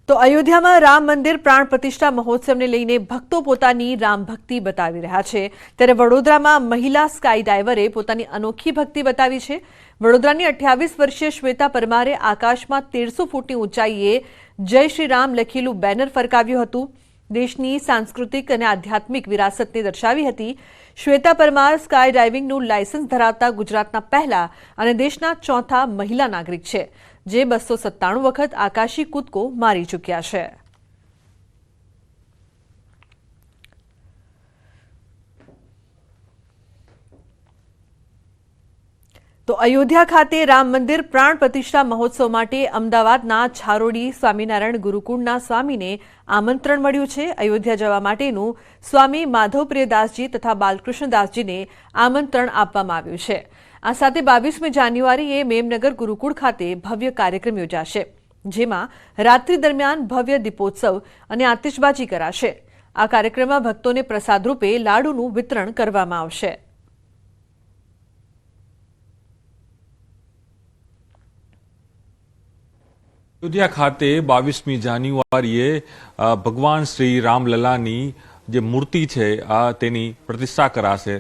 તો અયોધ્યામાં રામ મંદિર પ્રાણ પ્રતિષ્ઠા મહોત્સવને લઈને ભક્તો પોતાની રામ ભક્તિ બતાવી રહ્યા છે ત્યારે વડોદરામાં મહિલા સ્કાય ડાઇવરે પોતાની અનોખી ભક્તિ બતાવી છે। વડોદરાની 28 વર્ષીય શ્વેતા પરમારે આકાશમાં 1300 ફૂટની ઊંચાઈએ જય શ્રી રામ લખેલું બેનર ફરકાવ્યું હતું। દેશની સાંસ્કૃતિક અને આધ્યાત્મિક વિરાસતને દર્શાવી હતી। શ્વેતા પરમાર સ્કાય ડાઇવિંગનું લાયસન્સ ધરાવતા ગુજરાતના પહેલા અને દેશના ચોથા મહિલા નાગરિક છે જે 297 વખત આકાશી કૂદકો મારી ચૂક્યા છે। તો અયોધ્યા ખાતે રામ મંદિર પ્રાણ પ્રતિષ્ઠા મહોત્સવ માટે અમદાવાદના છારોડી સ્વામિનારાયણ ગુરુકુળના સ્વામીને આમંત્રણ મળ્યું છે। અયોધ્યા જવા માટેનું સ્વામી માધવપ્રિયદાસજી તથા બાલકૃષ્ણદાસજીને આમંત્રણ આપવામાં આવ્યું છે। આ સાથે 22મી જાન્યુઆરીએ મેમનગર ગુરુકુળ ખાતે ભવ્ય કાર્યક્રમ યોજાશે જેમાં રાત્રિ દરમિયાન ભવ્ય દીપોત્સવ અને આતિશબાજી કરાશે। આ કાર્યક્રમમાં ભક્તોને પ્રસાદ રૂપે લાડુનું વિતરણ કરવામાં આવશે। અયોધ્યા ખાતે 22મી જાન્યુઆરીએ ભગવાન શ્રી રામલલાની જે મૂર્તિ છે તેની પ્રતિષ્ઠા કરાશે।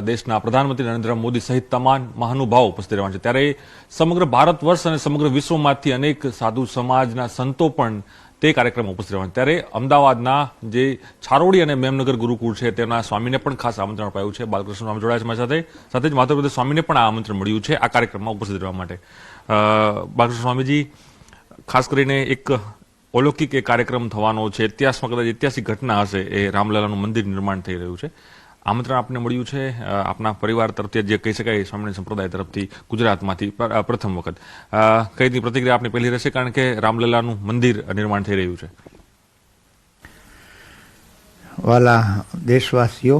દેશના પ્રધાનમંત્રી નરેન્દ્ર મોદી સહિત તમામ મહાનુભાવો ઉપસ્થિત રહેવાના છે। ત્યારે સમગ્ર ભારત વર્ષ અને સમગ્ર વિશ્વમાંથી અનેક સાધુ સમાજના સંતો પણ તે કાર્યક્રમમાં ઉપસ્થિત રહેવાના। ત્યારે અમદાવાદના જે છારોડી અને મેમનગર ગુરુકુળ છે તેના સ્વામીને પણ ખાસ આમંત્રણ અપાયું છે। બાલકૃષ્ણ સ્વામી જોડાયા છે મારી સાથે જ માધવપ્રદેશ સ્વામીને પણ આ આમંત્રણ મળ્યું છે આ કાર્યક્રમમાં ઉપસ્થિત રહેવા માટે। બાલકૃષ્ણ સ્વામીજી, ખાસ કરીને એક અલૌકિક કાર્યક્રમ થવાનો છે, ઇતિહાસમાં કદાચ ઐતિહાસિક ઘટના હશે, એ રામલલાનું મંદિર નિર્માણ થઈ રહ્યું છે। આમંત્રણ આપને મળ્યું છે આપના પરિવાર તરફથી, જે કહી શકાય સ્વામિનારાયણ સંપ્રદાય તરફથી ગુજરાતમાંથી પ્રથમ વખત। કઈ રીતની પ્રતિક્રિયા આપની પહેલી રહેશે, કારણ કે રામલલાનું મંદિર નિર્માણ થઈ રહ્યું છે? વાલા દેશવાસીઓ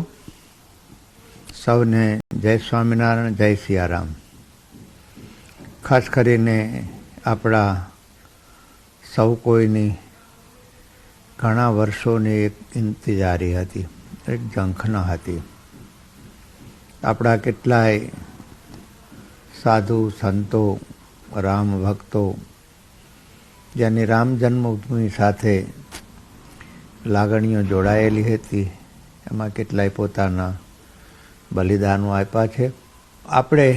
સૌને જય સ્વામિનારાયણ, જય સિયારામ। ખાસ કરીને આપણા સૌ કોઈની ઘણા વર્ષોની એક ઇંતજારી હતી, એક ઝંખના હતી। આપણા કેટલાય સાધુ સંતો, રામ ભક્તો જેની રામ જન્મભૂમિ સાથે લાગણીઓ જોડાયેલી હતી, એમાં કેટલાય પોતાના બલિદાનો આપ્યા છે। આપણે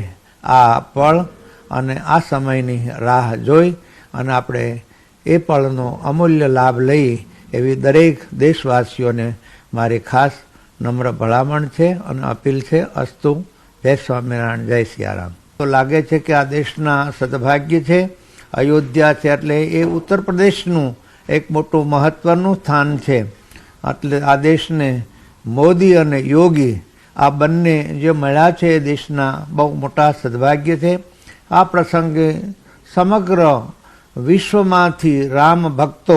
આ પળ અને આ સમયની રાહ જોઈ અને આપણે એ પળનો અમૂલ્ય લાભ લઈ એવી દરેક દેશવાસીઓને મારી ખાસ નમ્ર ભલામણ છે અને અપીલ છે। અસ્તુ, જય સ્વામિનારાયણ, જય સિયારામ। તો લાગે છે કે આ દેશના સદભાગ્ય છે। અયોધ્યા છે એટલે એ ઉત્તર પ્રદેશનું એક મોટું મહત્વનું સ્થાન છે। એટલે આ દેશને મોદી અને યોગી આ બંને જે મળ્યા છે એ દેશના બહુ મોટા સદભાગ્ય છે। આ પ્રસંગે સમગ્ર વિશ્વમાંથી રામ ભક્તો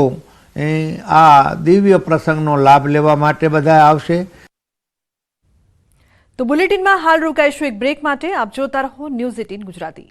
આ દિવ્ય પ્રસંગનો લાભ લેવા માટે બધા આવશે। તો બુલેટિનમાં હાલ રોકાઈશું એક બ્રેક માટે। આપ જોતા રહો ન્યૂઝ 18 ગુજરાતી।